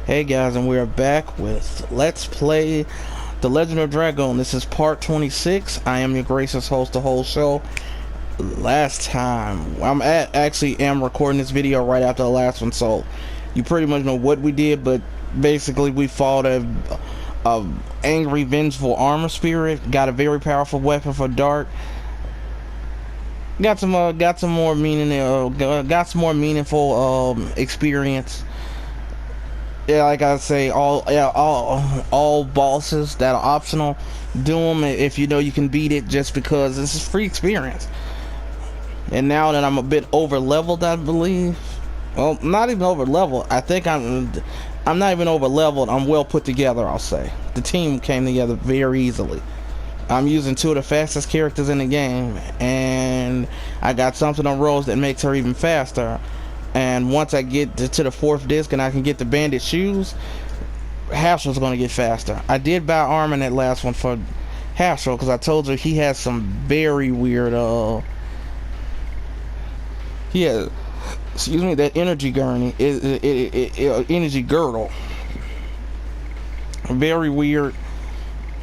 Hey guys, and we are back with Let's Play The Legend of Dragoon. This is part 26. I am your gracious host the whole show. Last time, actually am recording this video right after the last one, so you pretty much know what we did, but basically we fought a angry, vengeful armor spirit, got a very powerful weapon for Dark, got some more meaningful experience. Yeah, like I say, all bosses that are optional, do them if you know you can beat it, just because this is free experience. And now that I'm a bit over leveled, I believe, well, not even over leveled, I think I'm not even over leveled, I'm well put together, I'll say. The team came together very easily. I'm using two of the fastest characters in the game, and I got something on Rose that makes her even faster. And once I get to the 4th disc and I can get the bandit shoes, Hastral's going to get faster. I did buy armor in that last one for Hastral because I told you he has some very weird that energy gurney energy girdle, very weird.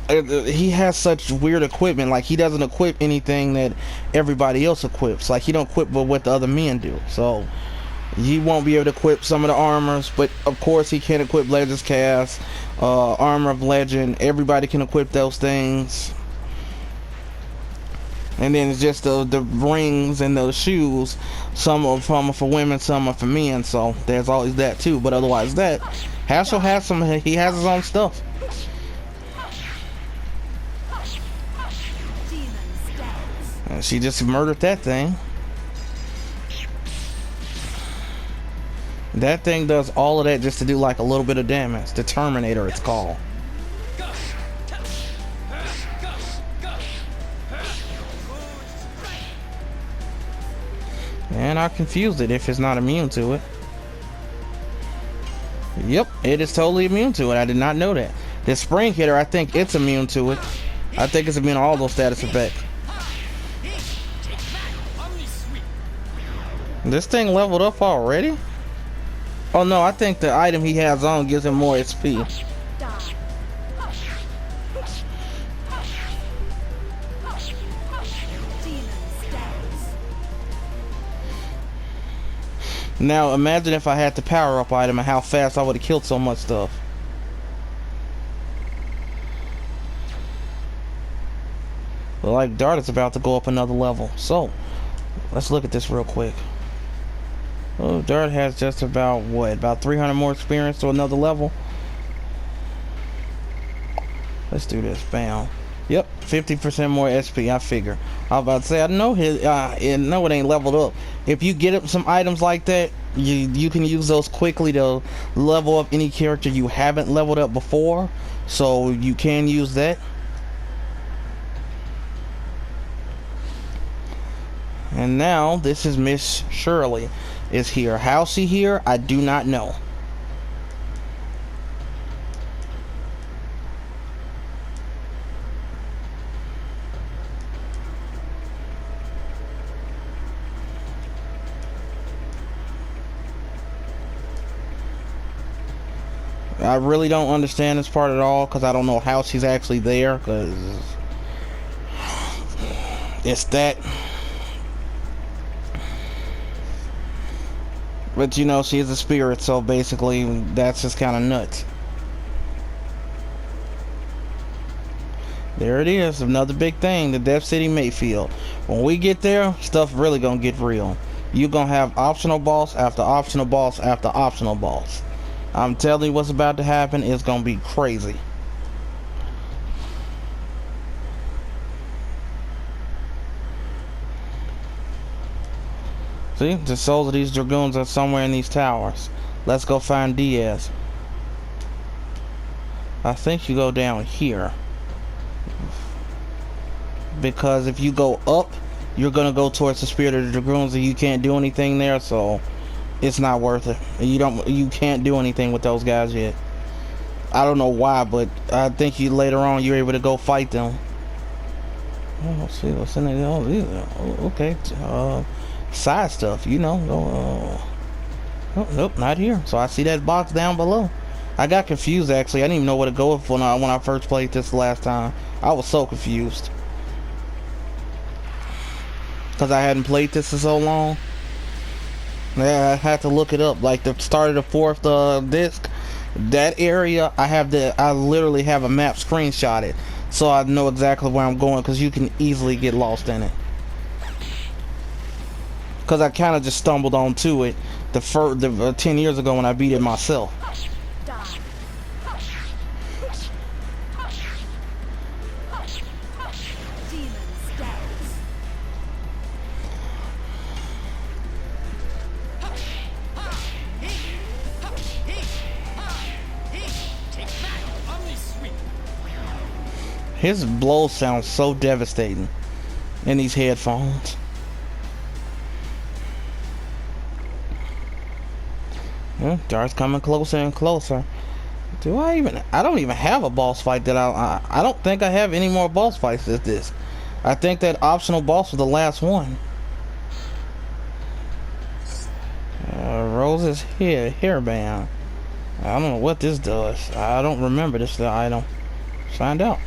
He has such weird equipment. Like, he doesn't equip anything that everybody else equips. Like, he don't equip with what the other men do, so he won't be able to equip some of the armors. But of course he can equip Legends Cast, Armor of Legend. Everybody can equip those things. And then it's just the rings and the shoes. Some are for women, some are for men, so there's always that too. But otherwise, that Hassel has he has his own stuff. And she just murdered that thing. That thing does all of that just to do like a little bit of damage. The Terminator, it's called. And I confused it if it's not immune to it. Yep, it is totally immune to it. I did not know that. The spring hitter, I think it's immune to it. I think it's immune to all those status effects. This thing leveled up already? Oh no, I think the item he has on gives him more SP. Now imagine if I had the power up item and how fast I would have killed so much stuff. But like, Dart is about to go up another level, so let's look at this real quick. Oh, Dart has just about, what, about 300 more experience to another level. Let's do this. Bam. Yep, 50% more SP, I figure. I was about to say, I know it ain't leveled up. If you get up some items like that, you can use those quickly to level up any character you haven't leveled up before. So you can use that. And now this is Miss Shirley is here. How's she here? I do not know. I really don't understand this part at all, because I don't know how she's actually there, because it's that. But you know, she is a spirit, so basically that's just kind of nuts. There it is, another big thing, the Death City Mayfield. When we get there, stuff really gonna get real. You're gonna have optional boss after optional boss after optional boss. I'm telling you what's about to happen is gonna be crazy. See, the souls of these Dragoons are somewhere in these towers. Let's go find Diaz. I think you go down here, because if you go up, you're gonna go towards the spirit of the Dragoons, and you can't do anything there, so it's not worth it. You can't do anything with those guys yet. I don't know why, but I think later on you're able to go fight them. Oh, let's see what's in there. Oh, okay. Side stuff, you know. Oh, nope, not here. So I see that box down below. I got confused actually. I didn't even know where to go with when I first played this last time. I was so confused because I hadn't played this in so long. Yeah, I had to look it up. Like the start of the fourth disc, that area I literally have a map screenshotted, so I know exactly where I'm going because you can easily get lost in it. Because I kind of just stumbled onto it 10 years ago when I beat it myself. His blow sounds so devastating in these headphones. Yeah, Dart's coming closer and closer. I don't even have a boss fight that I don't think I have any more boss fights as this. I think that optional boss was the last one. Rose's hairband. I don't know what this does. I don't remember this item. Find out.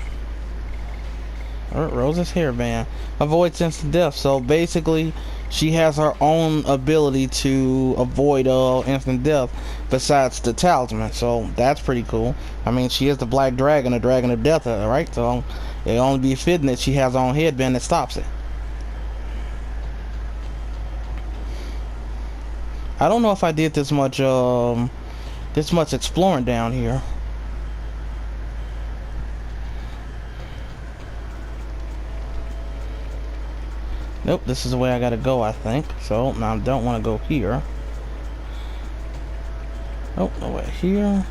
Rose's hairband avoids instant death. So basically, she has her own ability to avoid instant death besides the talisman. So that's pretty cool. I mean, she is the black dragon, the dragon of death, right? So it only be fitting that she has her own headband that stops it. I don't know if I did this much exploring down here. Nope, this is the way I gotta go, I think. So, now I don't want to go here. Oh, no way here.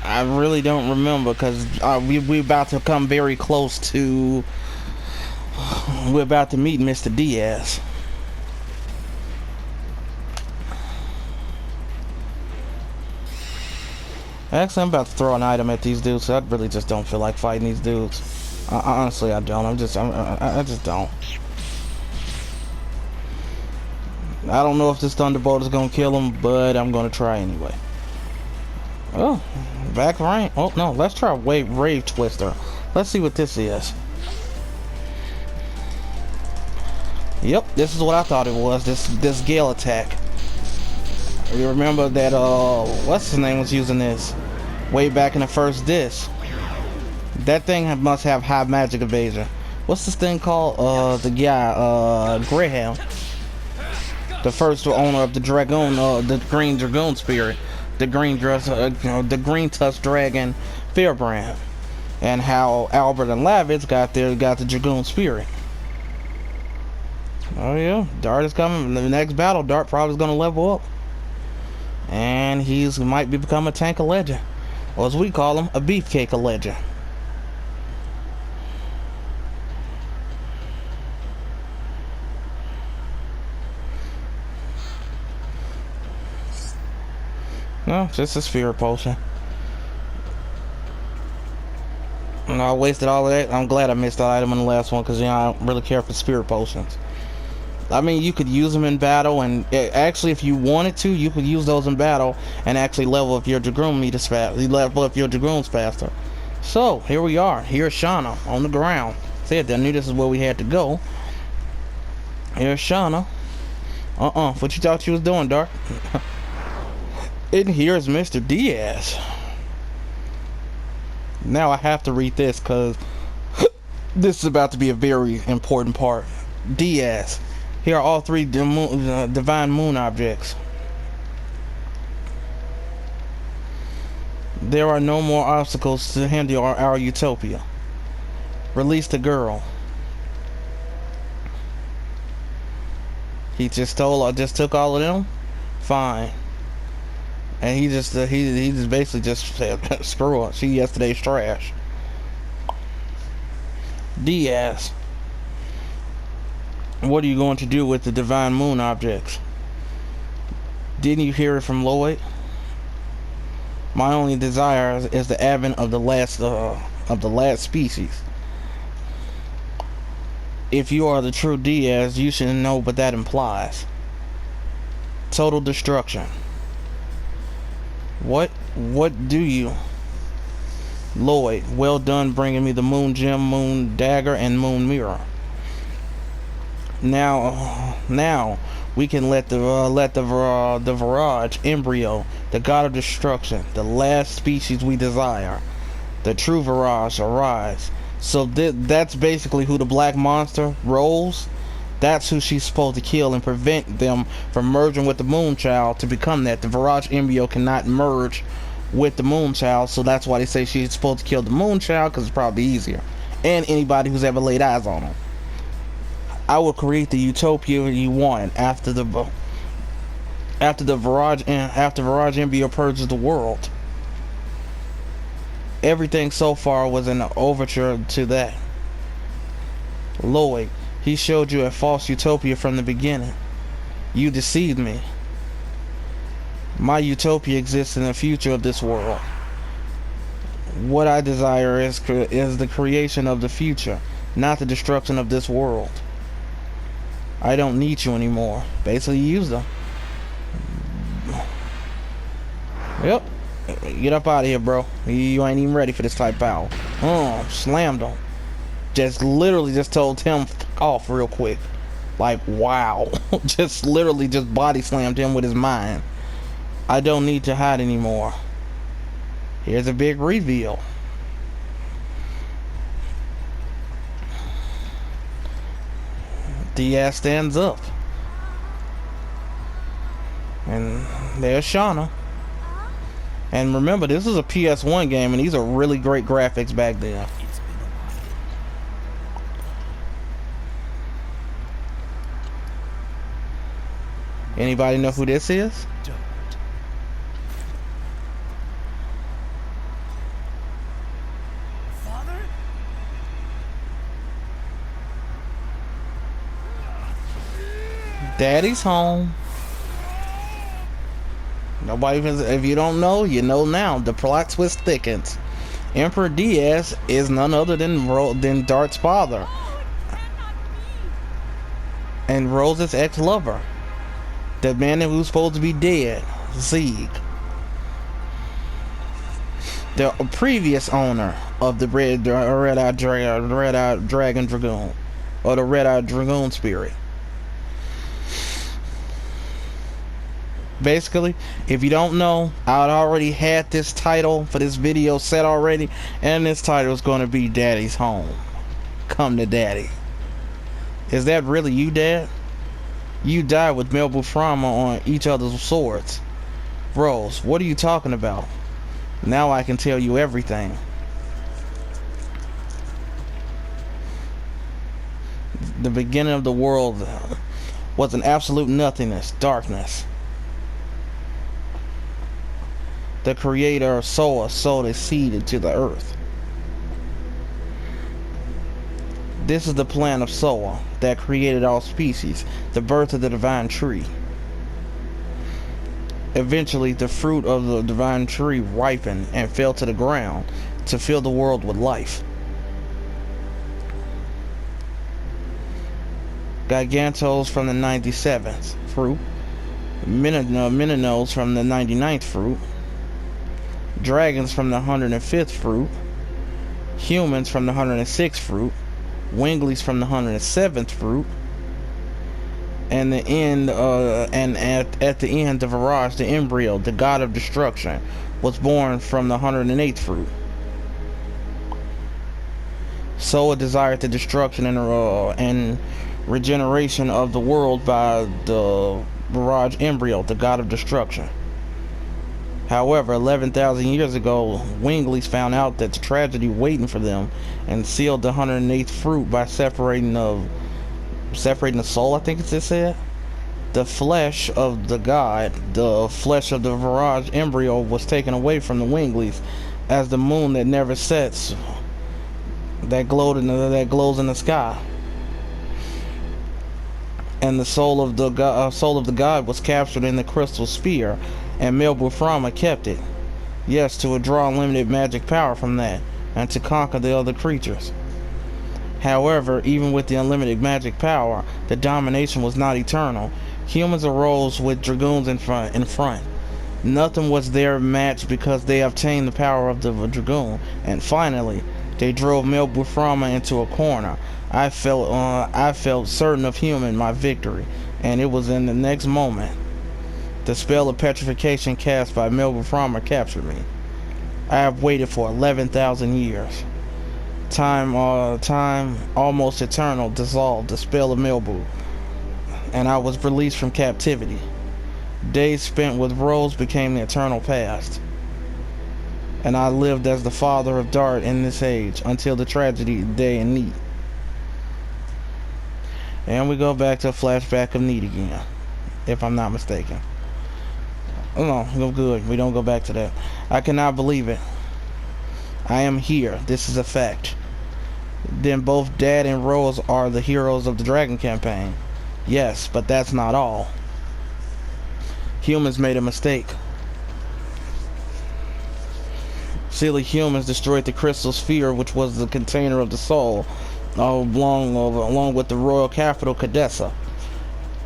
I really don't remember, because we're about to come very close to... We're about to meet Mr. Diaz. Actually, I'm about to throw an item at these dudes, so I really just don't feel like fighting these dudes. Honestly, I don't. I just don't. I don't know if this Thunderbolt is gonna kill him, but I'm gonna try anyway. Oh, back rank. Oh no, let's try Rave Twister. Let's see what this is. Yep, this is what I thought it was. This Gale attack. You remember that what's his name was using this way back in the first disc. That thing must have high magic evasion. What's this thing called? The guy, Graham. The first owner of the Dragoon, the Green Dragoon Spirit. The Green the Green Tusk Dragon Fairbrand. And how Albert and Lavitz got the Dragoon Spirit. Oh yeah, Dart is coming. The next battle, Dart probably is gonna level up. And might become a tank of legend. Or as we call him, a beefcake of legend. No, just a sphere potion. And I wasted all of that. I'm glad I missed that item in the last one because, you know, I don't really care for spirit potions. I mean, you could use them in battle, and actually, if you wanted to, you could use those in battle and actually level up your Dragoon meters fast. You level up your Dragoons faster. So here we are. Here's Shauna on the ground. Said I knew this is where we had to go. Here's Shauna. What you thought you was doing, Dark? And here's Mr. Diaz. Now I have to read this because this is about to be a very important part. Diaz. Here are all three divine moon objects. There are no more obstacles to hinder our utopia. Release the girl. He just took all of them? Fine. And he just basically just said, screw it, she yesterday's trash. Diaz. What are you going to do with the divine moon objects? Didn't you hear it from Lloyd? My only desire is the advent of the last species. If you are the true Diaz, you should know what that implies. Total destruction. What do you? Lloyd, well done bringing me the moon gem, moon dagger, and moon mirror. Now we can let the Virage embryo, the god of destruction, the last species we desire, the true Virage, arise. So that's basically who the black monster rolls. That's who she's supposed to kill and prevent them from merging with the Moonchild to become that. The Virage embryo cannot merge with the Moonchild, so that's why they say she's supposed to kill the Moonchild, because it's probably easier. And anybody who's ever laid eyes on him. I will create the utopia you want after Virage embryo purges the world. Everything so far was an overture to that. Lloyd, he showed you a false utopia from the beginning. You deceived me. My utopia exists in the future of this world. What I desire is the creation of the future, not the destruction of this world. I don't need you anymore. Basically, use them. Yep. Get up out of here, bro. You ain't even ready for this type of power. Slammed him. Literally just told him off real quick. Like, wow. Just literally just body slammed him with his mind. I don't need to hide anymore. Here's a big reveal. Diaz stands up. And there's Shauna. And remember, this is a PS1 game, and these are really great graphics back then. Anybody know who this is? Father? Daddy's home. Nobody, if you don't know, you know now. The plot twist thickens. Emperor Diaz is none other than Dart's father, and Rose's ex-lover, the man who's supposed to be dead, Zeke, the previous owner of the red-eyed dragon Dragoon, or the red-eyed Dragoon spirit. Basically, if you don't know, I already had this title for this video set already, and this title is going to be Daddy's Home. Come to Daddy. Is that really you, Dad? You died with Melbu Frama on each other's swords. Rose, what are you talking about? Now I can tell you everything. The beginning of the world was an absolute nothingness, darkness. The creator of Soa sowed a seed into the earth. This is the plan of Soa that created all species, the birth of the divine tree. Eventually, the fruit of the divine tree ripened and fell to the ground to fill the world with life. Gigantos from the 97th fruit, Mininos from the 99th fruit, dragons from the 105th fruit, humans from the 106th fruit, winglies from the 107th fruit, and the end at the end of Virage, the embryo, the god of destruction, was born from the 108th fruit. Soa desired the destruction and regeneration of the world by the Virage embryo, the god of destruction. However, 11,000 years ago, winglies found out that the tragedy waiting for them and sealed the 108th fruit by separating the soul, I think it said. The flesh of the god, the flesh of the Virage embryo, was taken away from the winglies as the moon that never sets, that glows in the sky. And the soul of the god was captured in the crystal sphere, and Melbu Frama kept it. Yes, to withdraw unlimited magic power from that, and to conquer the other creatures. However, even with the unlimited magic power, the domination was not eternal. Humans arose with dragoons in front. Nothing was their match because they obtained the power of the Dragoon. And finally, they drove Melbuframa into a corner. I felt certain of my victory, and it was in the next moment. The spell of petrification cast by Melbuframa captured me. I have waited for 11,000 years. Time almost eternal dissolved the spell of Melbu, and I was released from captivity. Days spent with Rose became the eternal past, and I lived as the father of Dart in this age until the tragedy day in Neat. And we go back to a flashback of Neat again, if I'm not mistaken. Oh no, good. We don't go back to that. I cannot believe it. I am here. This is a fact. Then both Dad and Rose are the heroes of the Dragon campaign. Yes, but that's not all. Humans made a mistake. Silly humans destroyed the crystal sphere, which was the container of the soul, along with the royal capital, Cadessa.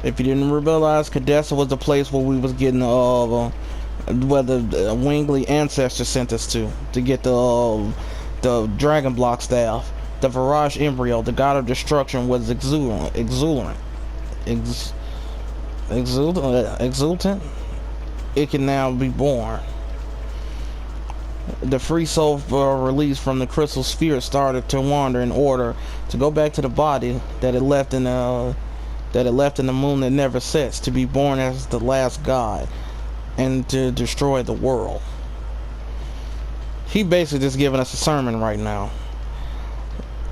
If you didn't realize, Cadessa was the place where we was getting where the Wingley ancestor sent us to get the Dragon Block staff. The Virage embryo, the god of destruction, was exultant. It can now be born. The free soul released from the crystal sphere started to wander in order to go back to the body that it left in the moon that never sets, to be born as the last god and to destroy the world. He basically just giving us a sermon right now.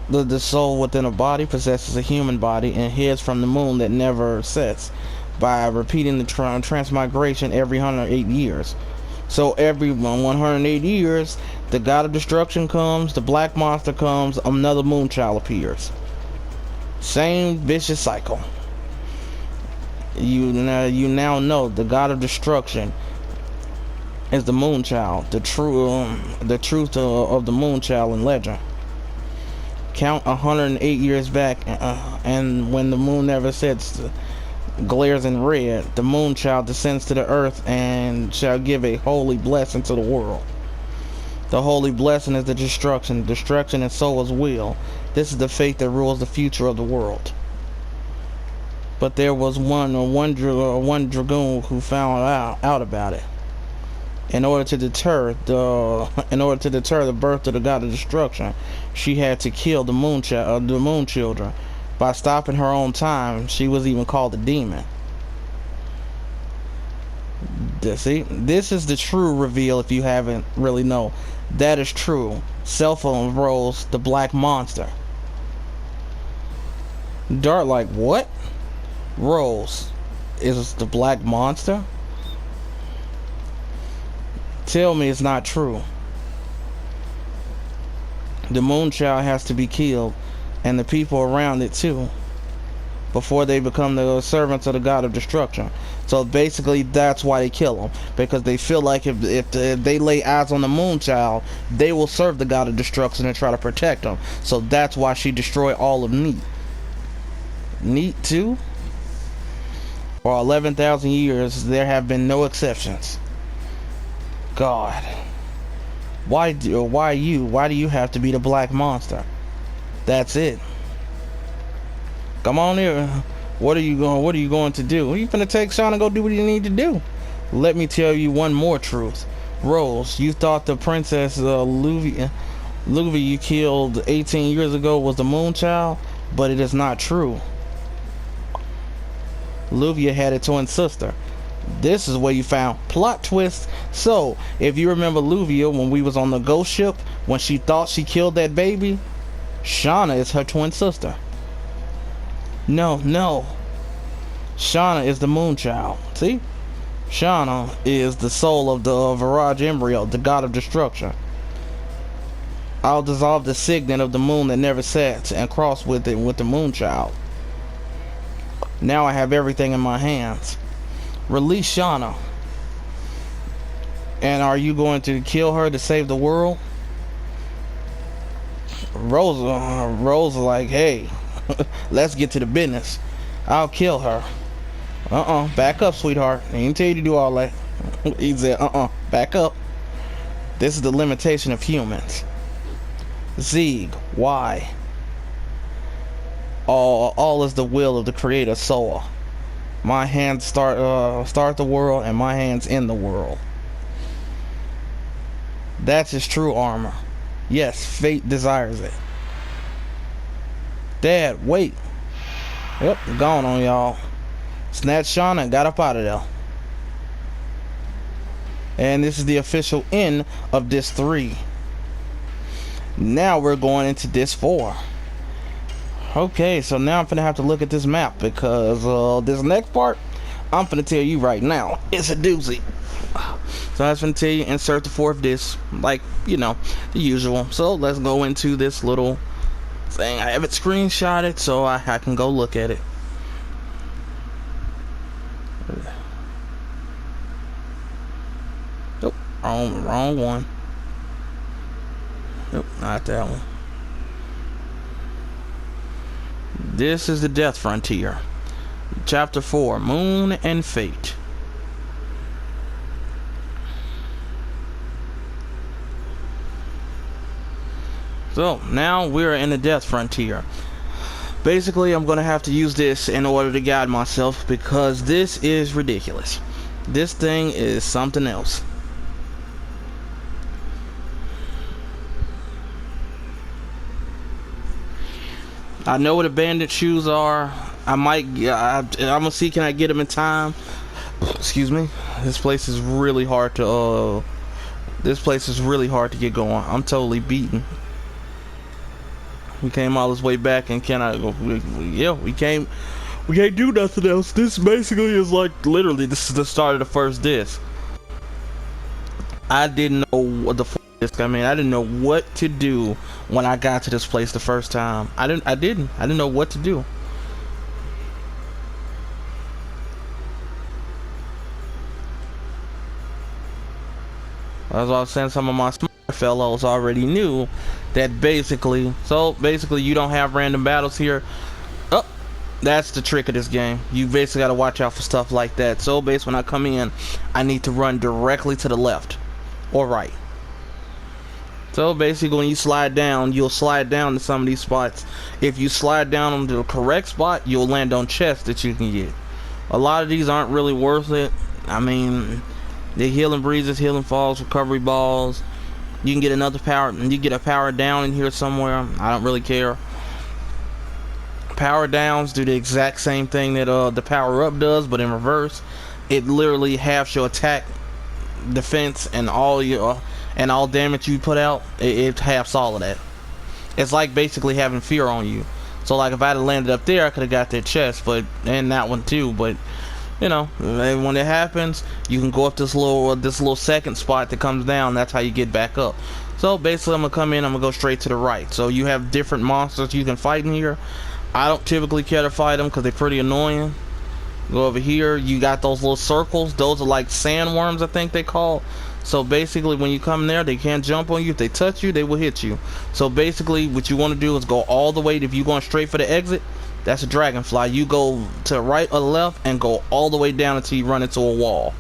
The soul within a body possesses a human body and heads from the moon that never sets by repeating the transmigration every 108 years. So every 108 years, the god of destruction comes, the black monster comes, another moon child appears. Same vicious cycle. You now know the god of destruction is the moon child, the truth of the moon child in legend. Count 108 years back, and when the moon never sets, glares in red, the moon child descends to the earth and shall give a holy blessing to the world. The holy blessing is the destruction is Soa's will. This is the fate that rules the future of the world. But there was one Dragoon who found out about it. In order to deter the birth of the god of destruction, she had to kill the moon children. By stopping her own time, she was even called a demon. See, this is the true reveal. If you haven't really know, that is true. Cell phone Rose, the black monster. Dart like, what? Rose is the black monster? Tell me it's not true. The moon child has to be killed, and the people around it too, before they become the servants of the god of destruction. So basically that's why they kill them, because they feel like if they lay eyes on the moon child, they will serve the god of destruction and try to protect them. So that's why she destroyed all of Neat. Neat too? For 11,000 years there have been no exceptions. God, why do you have to be the black monster? That's it. Come on here. What are you going to do? You finna take Sean and go do what you need to do. Let me tell you one more truth. Rose, you thought the princess Luvia you killed 18 years ago was the moon child, but it is not true. Luvia had a twin sister. This is where you found plot twist. So if you remember Luvia when we was on the ghost ship, when she thought she killed that baby, Shauna is her twin sister. No, Shauna is the moon child. See, Shauna is the soul of the Virage embryo, the god of destruction. I'll dissolve the signet of the moon that never sets and cross with it with the moon child. Now I have everything in my hands. Release Shauna. And are you going to kill her to save the world? Rose like, hey, let's get to the business. I'll kill her. Back up, sweetheart. I didn't tell you to do all that. He said, back up. This is the limitation of humans. Zig, why? All is the will of the creator soul. My hands start the world, and my hands end the world. That's his true armor. Yes, fate desires it. Dad, wait. Yep, gone on y'all. Snatched Shauna and got up out of there. And this is the official end of disc 3. Now we're going into disc 4. Okay, so now I'm gonna have to look at this map because this next part, I'm gonna tell you right now, it's a doozy. So I was gonna tell you, insert the 4th disc, like, you know, the usual. So let's go into this little thing. I have it screenshotted so I can go look at it. Nope, wrong one. Nope, not that one. This is the Death Frontier. Chapter 4, Moon and Fate. So, now we're in the Death Frontier. Basically, I'm going to have to use this in order to guide myself because this is ridiculous. This thing is something else. I know what abandoned shoes are. I'm gonna see, can I get them in time? Excuse me. This place is really hard to get going. I'm totally beaten. We came all this way back and we can't do nothing else. This basically is like, literally, this is the start of the first disc. I didn't know what the disc. I didn't know what to do when I got to this place the first time. I didn't know what to do. As I was saying, some of my smart fellows already knew that basically you don't have random battles here. Oh, that's the trick of this game. You basically got to watch out for stuff like that. So basically, when I come in, I need to run directly to the left or right. So basically, when you slide down, you'll slide down to some of these spots. If you slide down on the correct spot, you'll land on chests that you can get. A lot of these aren't really worth it. The healing breezes, healing falls, recovery balls. You can get another power, and you get a power down in here somewhere. I don't really care. Power downs do the exact same thing that the power up does, but in reverse. It literally halves your attack, defense, and all damage you put out. It halves all of that. It's like basically having fear on you. So like if I had landed up there, I could have got that chest, and that one too. But you know, when it happens, you can go up this little second spot that comes down. That's how you get back up. So basically, I'm gonna come in. I'm gonna go straight to the right. So you have different monsters you can fight in here. I don't typically care to fight them because they're pretty annoying. Go over here. You got those little circles. Those are like sandworms, I think they call. So basically, when you come there, they can't jump on you. If they touch you, they will hit you. So basically, what you want to do is go all the way. If you're going straight for the exit, that's a dragonfly. You go to the right or the left and go all the way down until you run into a wall.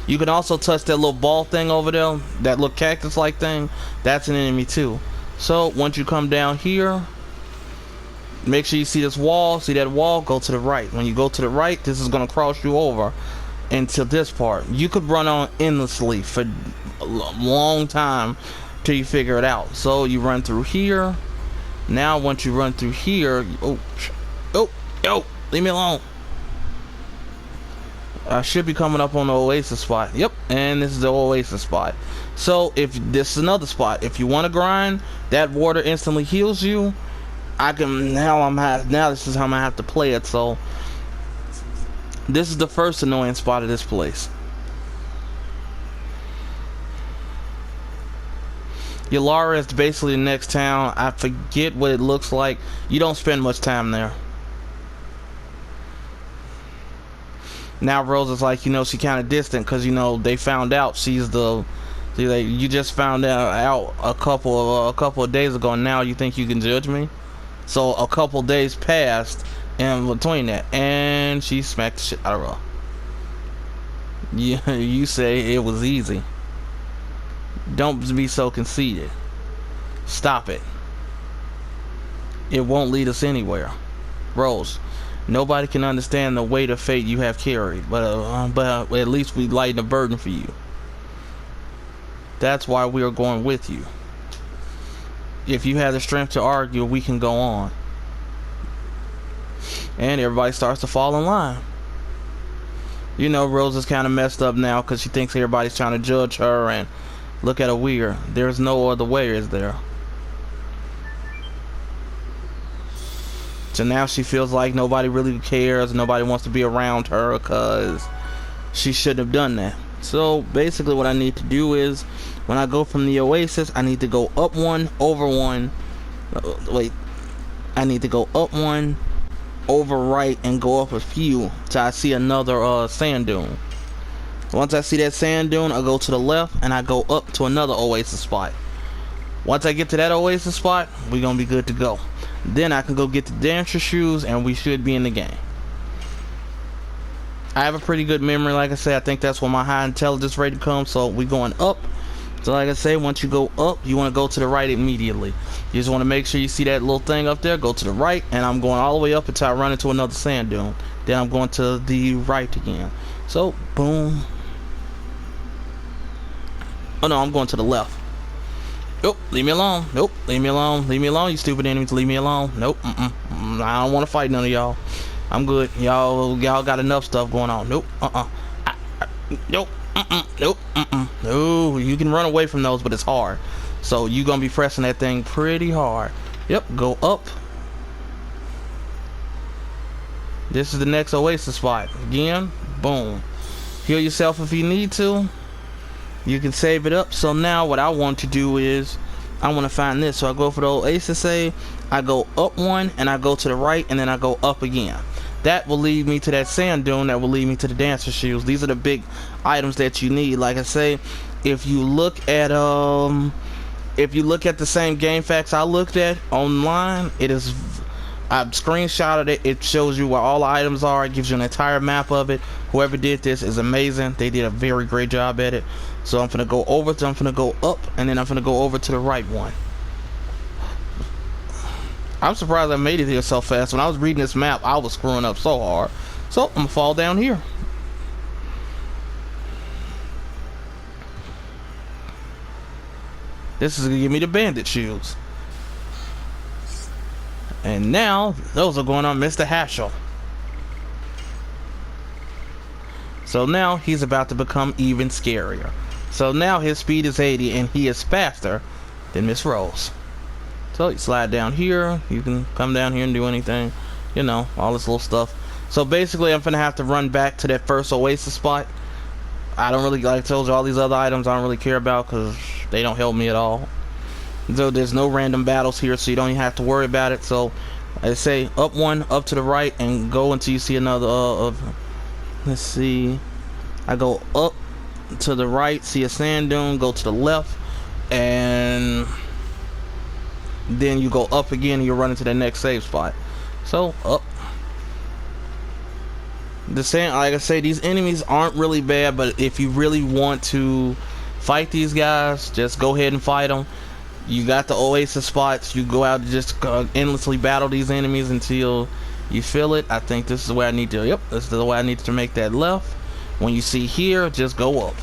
You can also touch that little ball thing over there, that little cactus like thing. That's an enemy too. So once you come down here, make sure you see this wall. See that wall? Go to the right. When you go to the right, this is going to cross you over into this part. You could run on endlessly for a long time till you figure it out. So you run through here. Now once you run through here, yo, leave me alone. I should be coming up on the oasis spot. Yep, and this is the oasis spot. So if this is another spot, if you want to grind, that water instantly heals you. Now this is how I'm gonna have to play it. So this is the first annoying spot of this place. Yalara is basically the next town. I forget what it looks like. You don't spend much time there. Now Rose is like, she kind of distant because they found out you just found out a couple of days ago, and now you think you can judge me. So a couple days passed in between that, and she smacked the shit out of her. Yeah, you say it was easy. Don't be so conceited. Stop it. It won't lead us anywhere. Rose, nobody can understand the weight of fate you have carried, but at least we lighten the burden for you. That's why we are going with you. If you have the strength to argue, we can go on. And everybody starts to fall in line. You know, Rose is kind of messed up now because she thinks everybody's trying to judge her and look at her weird. There's no other way, is there? So now she feels like nobody really cares, nobody wants to be around her because she shouldn't have done that. So basically what I need to do is, when I go from the oasis, I need to go up one, over one. I need to go up one, over right, and go up a few till I see another sand dune. Once I see that sand dune, I go to the left and I go up to another oasis spot. Once I get to that oasis spot, we're gonna be good to go. Then I can go get the dancer shoes and we should be in the game. I have a pretty good memory, like I said. I think that's where my high intelligence rating comes, so we going up. So like I say, once you go up, you want to go to the right immediately. You just want to make sure you see that little thing up there, go to the right, and I'm going all the way up until I run into another sand dune. Then I'm going to the right again. So, boom. Oh no, I'm going to the left. Nope, leave me alone. Nope, leave me alone. Leave me alone, you stupid enemies. Leave me alone. Nope, I don't want to fight none of y'all. I'm good. Y'all got enough stuff going on. Nope, nope, nope, no. You can run away from those, but it's hard. So you're gonna be pressing that thing pretty hard. Yep, go up. This is the next oasis spot. Again, boom. Heal yourself if you need to. You can save it up. So now what I want to do is I want to find this. So I go for the oasis save. I go up one and I go to the right and then I go up again. That will lead me to that sand dune. That will lead me to the dancer shoes. These are the big items that you need. Like I say, if you look at the same game facts I looked at online, I've screenshotted it. It shows you where all the items are. It gives you an entire map of it. Whoever did this is amazing. They did a very great job at it. So I'm gonna go over to, I'm gonna go up, and then I'm gonna go over to the right one. I'm surprised I made it here so fast. When I was reading this map, I was screwing up so hard. So I'm gonna fall down here. This is gonna give me the bandit shoes. And now those are going on Mr. Haschel. So now he's about to become even scarier. So now his speed is 80 and he is faster than Miss Rose. So you slide down here, you can come down here and do anything, you know, all this little stuff. So basically I'm gonna have to run back to that first oasis spot. I don't really, like I told you, all these other items I don't really care about because they don't help me at all. So there's no random battles here, so you don't even have to worry about it. So I say up one, up to the right, and go until you see another let's see, I go up to the right, see a sand dune, go to the left, and then you go up again and you run into the next save spot. So up. The same, like I say, these enemies aren't really bad, but if you really want to fight these guys, just go ahead and fight them. You got the oasis spots. You go out and just endlessly battle these enemies until you feel it. I think this is where I need to, yep, this is the way I need to make that left. When you see here, just go up.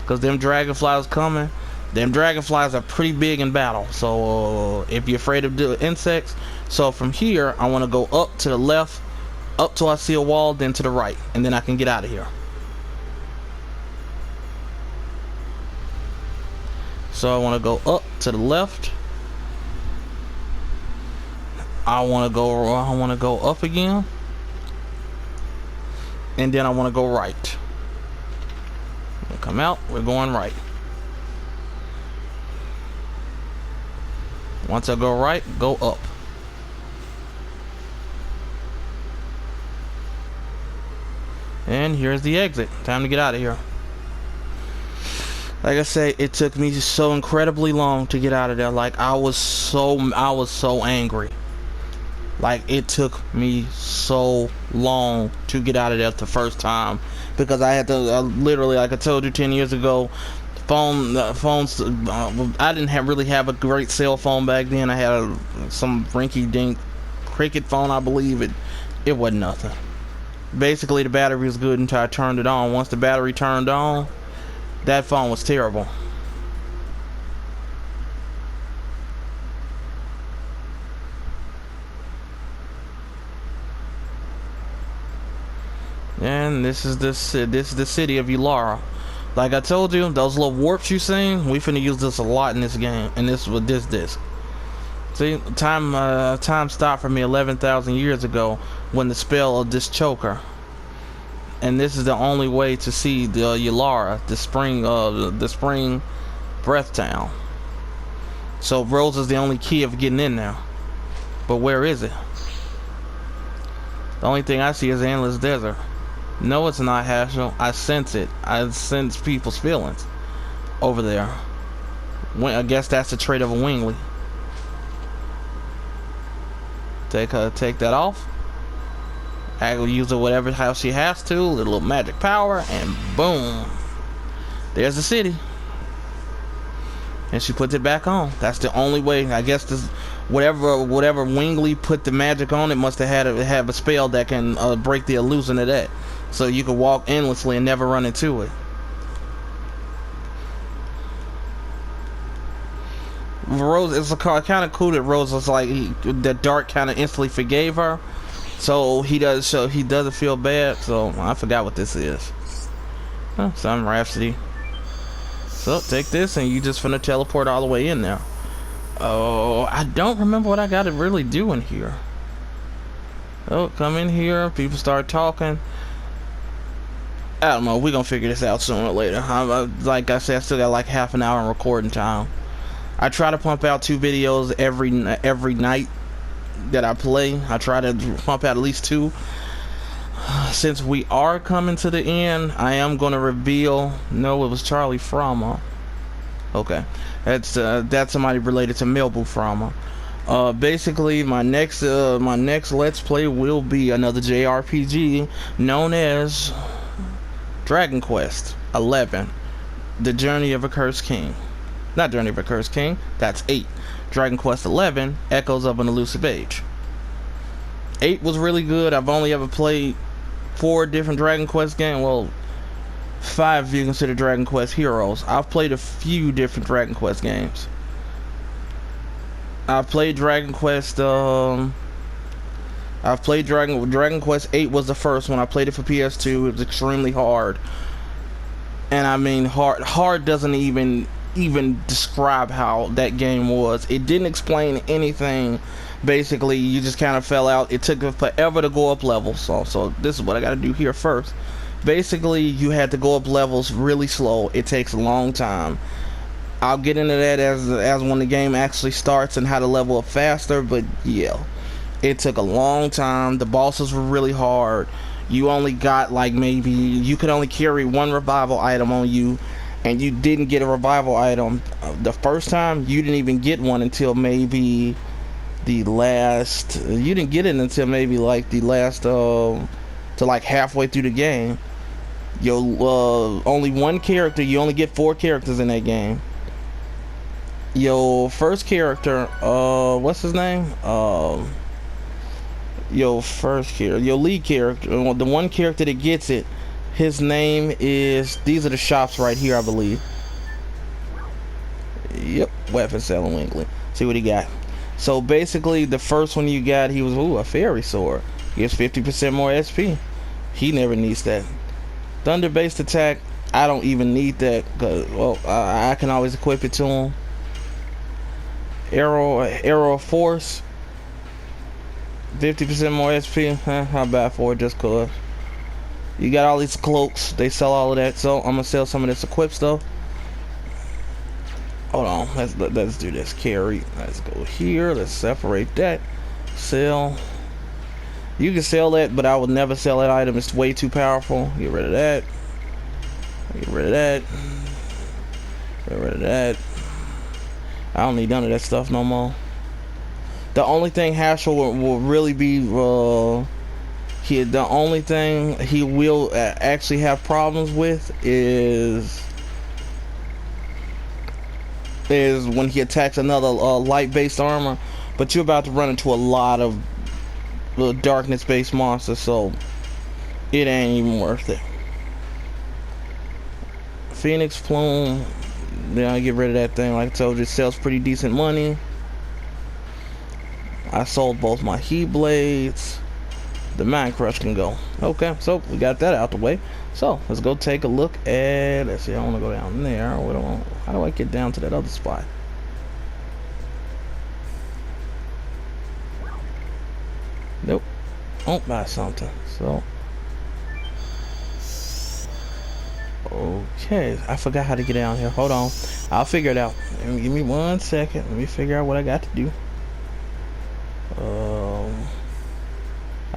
Because them dragonflies coming. Them dragonflies are pretty big in battle. So if you're afraid of the insects. So from here, I want to go up to the left. Up till I see a wall, then to the right. And then I can get out of here. So I want to go up to the left. I want to go up again. And then I want to go right. We'll come out, we're going right. Once I go right, go up. And here's the exit. Time to get out of here. Like I say, it took me so incredibly long to get out of there. Like I was so angry. Like it took me so long to get out of there the first time. because I had to literally, like I told you 10 years ago, phones. I didn't really have a great cell phone back then. I had some rinky-dink cricket phone, I believe. It wasn't nothing. Basically, the battery was good until I turned it on. Once the battery turned on, that phone was terrible. And this is the city of Ulara. Like I told you, those little warps you seen, we finna use this a lot in this game, and this with this disc. See, time stopped for me 11,000 years ago when the spell of this choker. And this is the only way to see the Ulara, the spring breath town. So Rose is the only key of getting in there. But where is it? The only thing I see is the endless desert. No, it's not, Haschel. I sense it. I sense people's feelings over there. I guess that's the trait of a wingly. Take that off. I will use it whatever how she has to. A little magic power, and boom, there's the city. And she puts it back on. That's the only way. I guess this whatever Wingly put the magic on, it must have have a spell that can break the illusion of that. So you can walk endlessly and never run into it. Rose, it's kind of cool that Rose was like the dark kind of instantly forgave her, so he doesn't feel bad. So I forgot what this is. Some Rhapsody. So take this and you just finna teleport all the way in there. Oh, I don't remember what I gotta really do in here. Oh, come in here. People start talking. I don't know. We're gonna figure this out sooner or later. Like I said, I still got like half an hour in recording time. I try to pump out 2 videos every night that I play. I try to pump out at least 2. Since we are coming to the end, I am gonna reveal. No, it was Charlie Frama. Okay, that's somebody related to Melbu Frama. Basically, my next Let's Play will be another JRPG known as Dragon Quest 11, The Journey of a Cursed King. Not Journey of a Cursed King, that's 8. Dragon Quest 11, Echoes of an Elusive Age. 8 was really good. I've only ever played 4 different Dragon Quest games. Well, 5 if you consider Dragon Quest Heroes. I've played a few different Dragon Quest games. I've played Dragon Quest, Dragon Quest 8 was the first one. I played it for PS2. It was extremely hard. And I mean, hard doesn't even describe how that game was. It didn't explain anything. Basically, you just kind of fell out. It took forever to go up levels. So this is what I got to do here first. Basically, you had to go up levels really slow. It takes a long time. I'll get into that as when the game actually starts and how to level up faster. But yeah, it took a long time. The bosses were really hard. You only got like maybe you could only carry 1 revival item on you. And you didn't get a revival item the first time. You didn't even get one until maybe the last. You didn't get it until maybe like the last to like halfway through the game. Only 1 character. You only get 4 characters in that game. Your first character, what's his name? Your lead character, the 1 character that gets it. His name is, these are the shops right here, I believe. Yep, weapon selling Wingley. See what he got. So basically, the first one you got, he was, a fairy sword. Gives 50% more SP. He never needs that. Thunder-based attack, I don't even need that. Cause, well, I can always equip it to him. Arrow of Force. 50% more SP. How bad for it, just cause. You got all these cloaks. They sell all of that. So I'm gonna sell some of this equip stuff. Hold on. Let's do this. Carry. Let's go here. Let's separate that. Sell. You can sell that, but I would never sell that item. It's way too powerful. Get rid of that. Get rid of that. Get rid of that. I don't need none of that stuff no more. The only thing Haschel will really be The only thing he will actually have problems with is when he attacks another light-based armor. But you're about to run into a lot of darkness-based monsters, so it ain't even worth it. Phoenix Plume, then I get rid of that thing. Like I told you, it sells pretty decent money. I sold both my heat blades. The Mind Crush can go. Okay, so we got that out the way. So let's go take a look at. Let's see. I want to go down there. How do I get down to that other spot? Nope. Don't buy something. So. Okay, I forgot how to get down here. Hold on. I'll figure it out. Give me 1 second. Let me figure out what I got to do.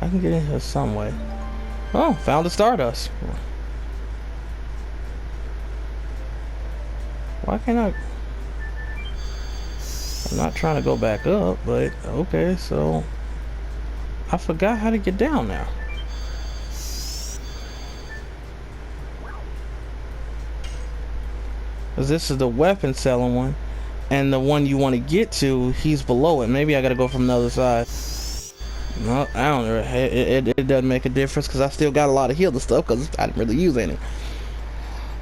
I can get in here some way. Oh, found the Stardust. Why can't I? I'm not trying to go back up, but okay, so I forgot how to get down there. Because this is the weapon selling one, and the one you want to get to, he's below it. Maybe I gotta go from the other side. No, I don't know. It doesn't make a difference because I still got a lot of healer stuff because I didn't really use any.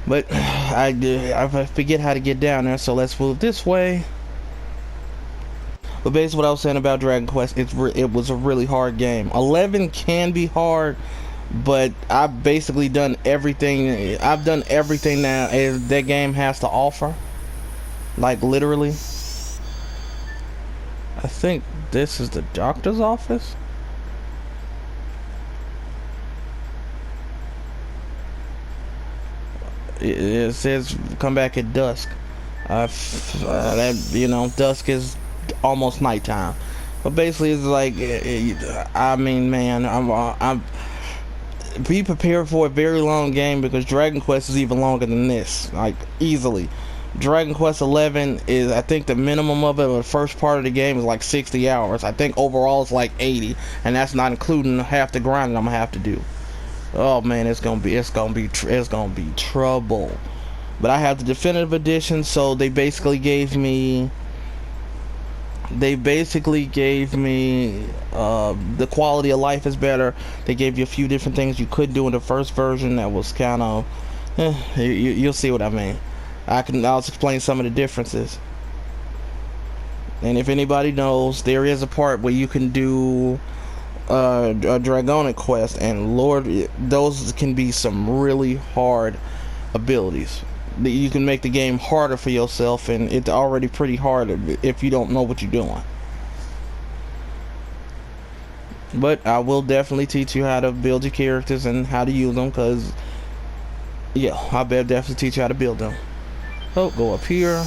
But I forget how to get down there, so let's move this way. But basically what I was saying about Dragon Quest, it was a really hard game. 11 can be hard, but I've basically done everything. I've done everything that that game has to offer. Like literally. I think this is the doctor's office. It says come back at dusk. That, you know, dusk is almost nighttime. But basically, it's like, I mean, man, I'm be prepared for a very long game because Dragon Quest is even longer than this, like easily. Dragon Quest 11 is, I think the minimum of it, the first part of the game is like 60 hours. I think overall it's like 80, and that's not including half the grinding I'm gonna have to do. Oh man, it's gonna be trouble. But I have the definitive edition, so they basically gave me the quality of life is better. They gave you a few different things you could do in the first version that was kind of you'll see what I mean. I'll explain some of the differences. And if anybody knows, there is a part where you can do a Dragonic quest, and Lord, those can be some really hard abilities. You can make the game harder for yourself, and it's already pretty hard if you don't know what you're doing. But I will definitely teach you how to build your characters and how to use them, because yeah, I'll definitely teach you how to build them. Oh, go up here.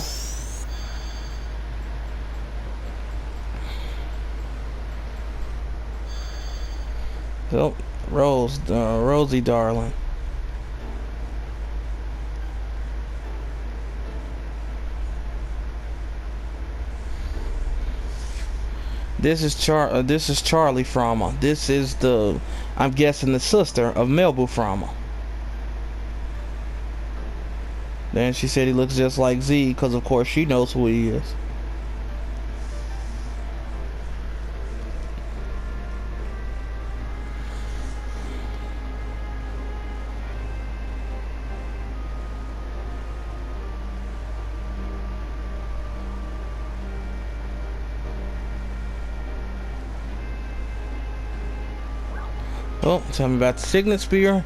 Oh, Rosie darling. This is Charlie Frama. This is I'm guessing the sister of Melbu Frama. Then she said he looks just like Z, because of course she knows who he is. Oh, tell me about the Signet Spear.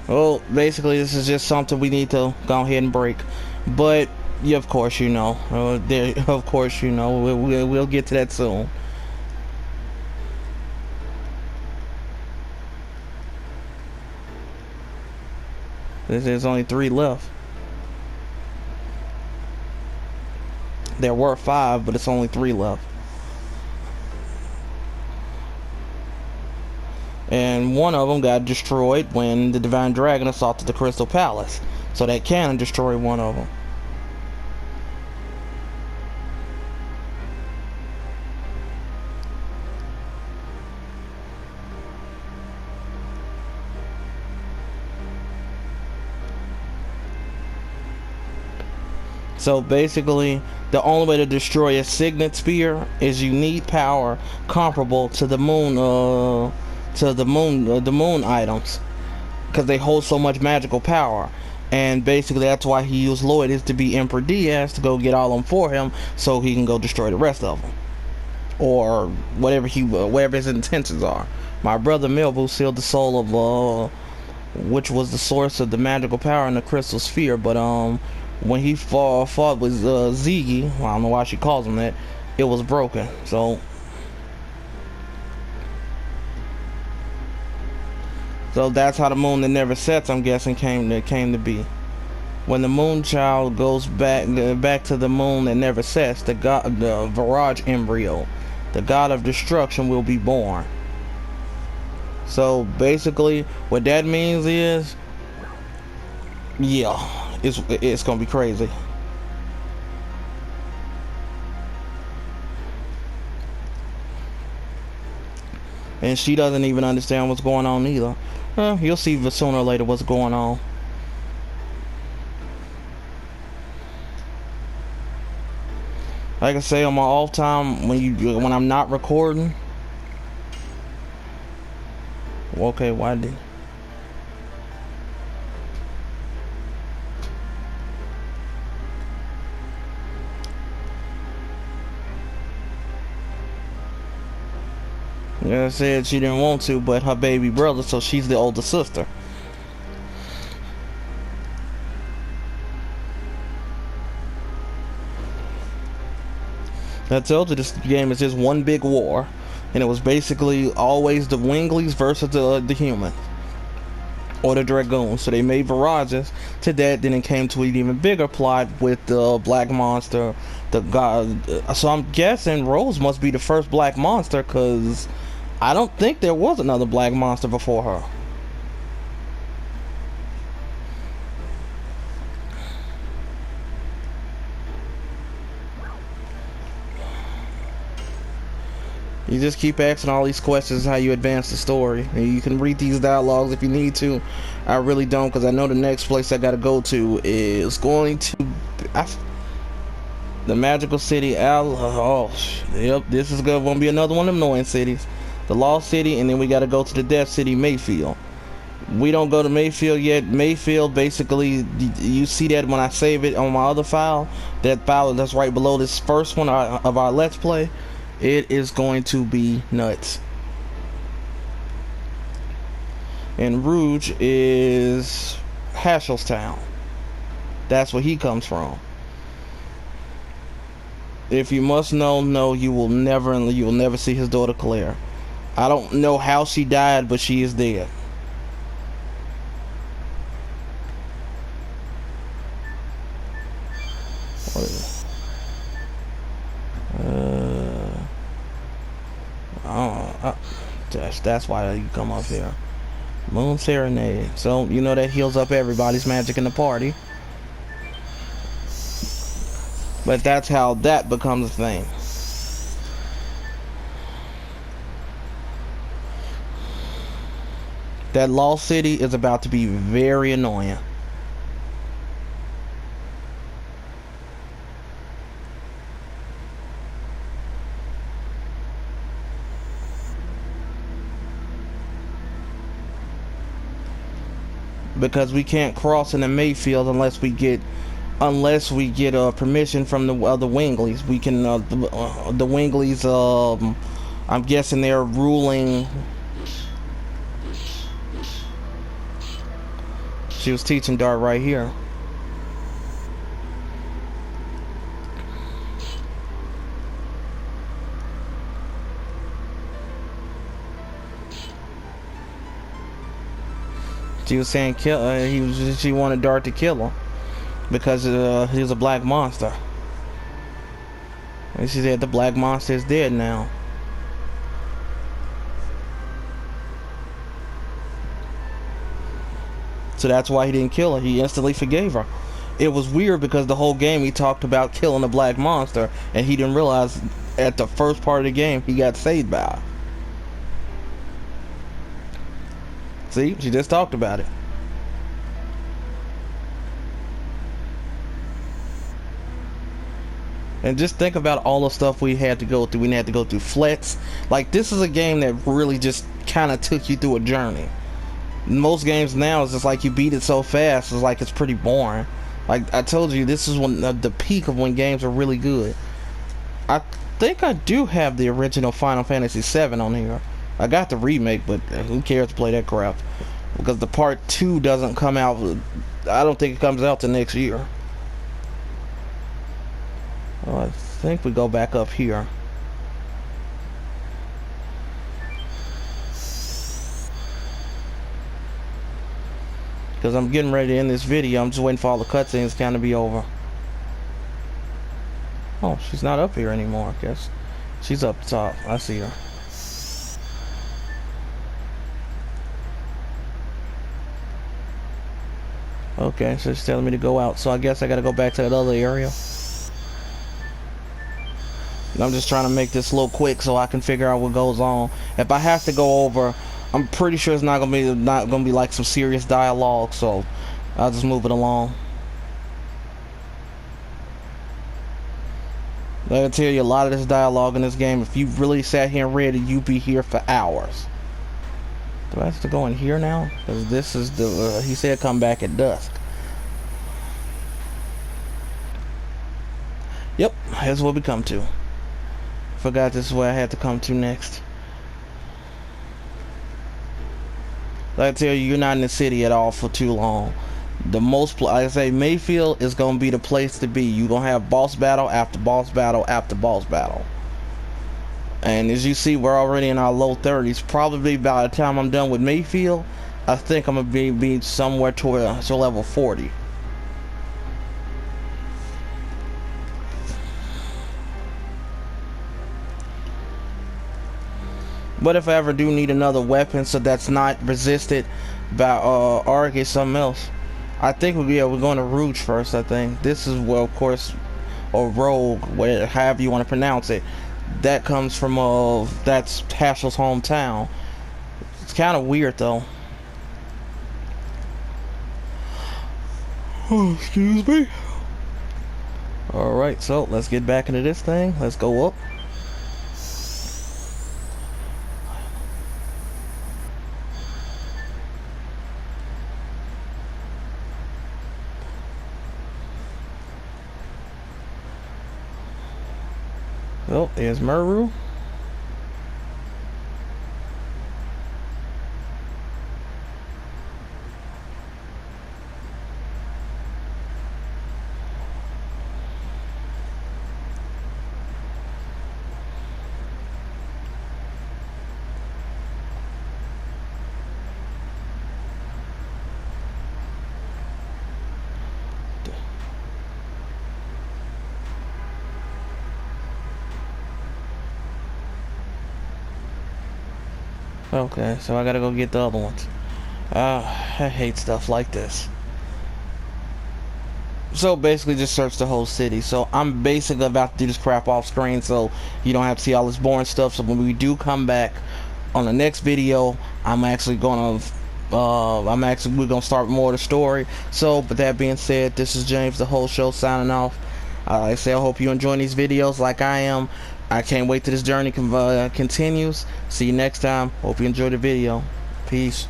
Well, basically this is just something we need to go ahead and break. But yeah, of course you know. Of course you know. We'll get to that soon. There's only 3 left. There were 5, but it's only 3 left. And one of them got destroyed when the Divine Dragon assaulted the Crystal Palace. So that cannon destroyed one of them. So basically, the only way to destroy a signet sphere is you need power comparable to the moon items, because they hold so much magical power. And basically, that's why he used Lloyd, is to be Emperor Diaz, to go get all of them for him, so he can go destroy the rest of them, or whatever his intentions are. My brother Milbu sealed the soul of which was the source of the magical power in the crystal sphere. But when he fought with Ziggy, well, I don't know why she calls him that, it was broken. So that's how the moon that never sets, I'm guessing, came to be. When the moon child goes back to the moon that never sets, the Viraj embryo, the god of destruction, will be born. So basically, what that means is, yeah, it's gonna be crazy. And she doesn't even understand what's going on either. You'll see sooner or later what's going on. Like I say, on my off time, when I'm not recording. Okay, why did? Yeah, I said she didn't want to, but her baby brother, so she's the older sister. I told you this game is just one big war, and it was basically always the Winglies versus the humans, or the Dragoons. So they made Virages to that. Then it came to an even bigger plot with the Black Monster, the god. So I'm guessing Rose must be the first Black Monster, because I don't think there was another Black Monster before her. You just keep asking all these questions, how you advance the story. And you can read these dialogues if you need to. I really don't, because I know the next place I gotta go to is going to the magical city. Yep, this is gonna be another one of them annoying cities. The Lost City, and then we gotta go to the Death City, Mayfield. We don't go to Mayfield yet. Mayfield, basically, you see that when I save it on my other file, that file that's right below this first one of our Let's Play. It is going to be nuts. And Rouge is Hashelstown. That's where he comes from. If you must know, no, you will never see his daughter Claire. I don't know how she died, but she is dead. What is it? That's why you come up here. Moon Serenade. So you know that heals up everybody's magic in the party. But that's how that becomes a thing. That Lost City is about to be very annoying. Because we can't cross into Mayfield unless we get permission from the Winglies. We can the Winglies. I'm guessing they're ruling. She was teaching Dart right here. She was saying she wanted Dart to kill him because he was a black monster. And she said the black monster is dead now. So that's why he didn't kill her. He instantly forgave her. It was weird because the whole game he talked about killing the black monster, and he didn't realize at the first part of the game he got saved by her. See, she just talked about it. And just think about all the stuff we had to go through. We had to go through flats. Like, this is a game that really just kind of took you through a journey. Most games now is just like you beat it so fast, it's like it's pretty boring. Like I told you, this is when the peak of when games are really good. I think I do have the original Final Fantasy VII on here. I got the remake, but who cares to play that crap? Because the part 2 doesn't come out. I don't think it comes out till next year. Well, I think we go back up here. Because I'm getting ready to end this video. I'm just waiting for all the cutscenes to kind of be over. Oh, she's not up here anymore, I guess. She's up top. I see her. Okay, so she's telling me to go out. So I guess I gotta go back to that other area. And I'm just trying to make this a little quick so I can figure out what goes on. If I have to go over, I'm pretty sure it's not gonna be like some serious dialogue, so I'll just move it along. I can tell you a lot of this dialogue in this game. If you really sat here and read it, you'd be here for hours. Do I have to go in here now? Because this is the he said come back at dusk. Yep, here's what we come to. Forgot this is where I had to come to next. Like I tell you, you're not in the city at all for too long. The most, like I say, Mayfield is gonna be the place to be. You're gonna have boss battle after boss battle after boss battle. And as you see, we're already in our low 30s. Probably by the time I'm done with Mayfield, I think I'm gonna be somewhere to level 40. But if I ever do need another weapon so that's not resisted by or get something else, I think we're going to Rouge first. I think this is, well, of course, or Rogue, however you want to pronounce it. That comes from that's Hashel's hometown. It's kind of weird though. Oh, excuse me. All right, so let's get back into this thing. Let's go up. Oh, there's Meru. Okay, so I gotta go get the other ones. I hate stuff like this. So basically just search the whole city. So I'm basically about to do this crap off screen so you don't have to see all this boring stuff. So when we do come back on the next video, I'm actually gonna we're gonna start more of the story. So with that being said, this is James, the whole show, signing off. Like I say, I hope you enjoying these videos like I am. I can't wait till this journey continues. See you next time. Hope you enjoyed the video. Peace.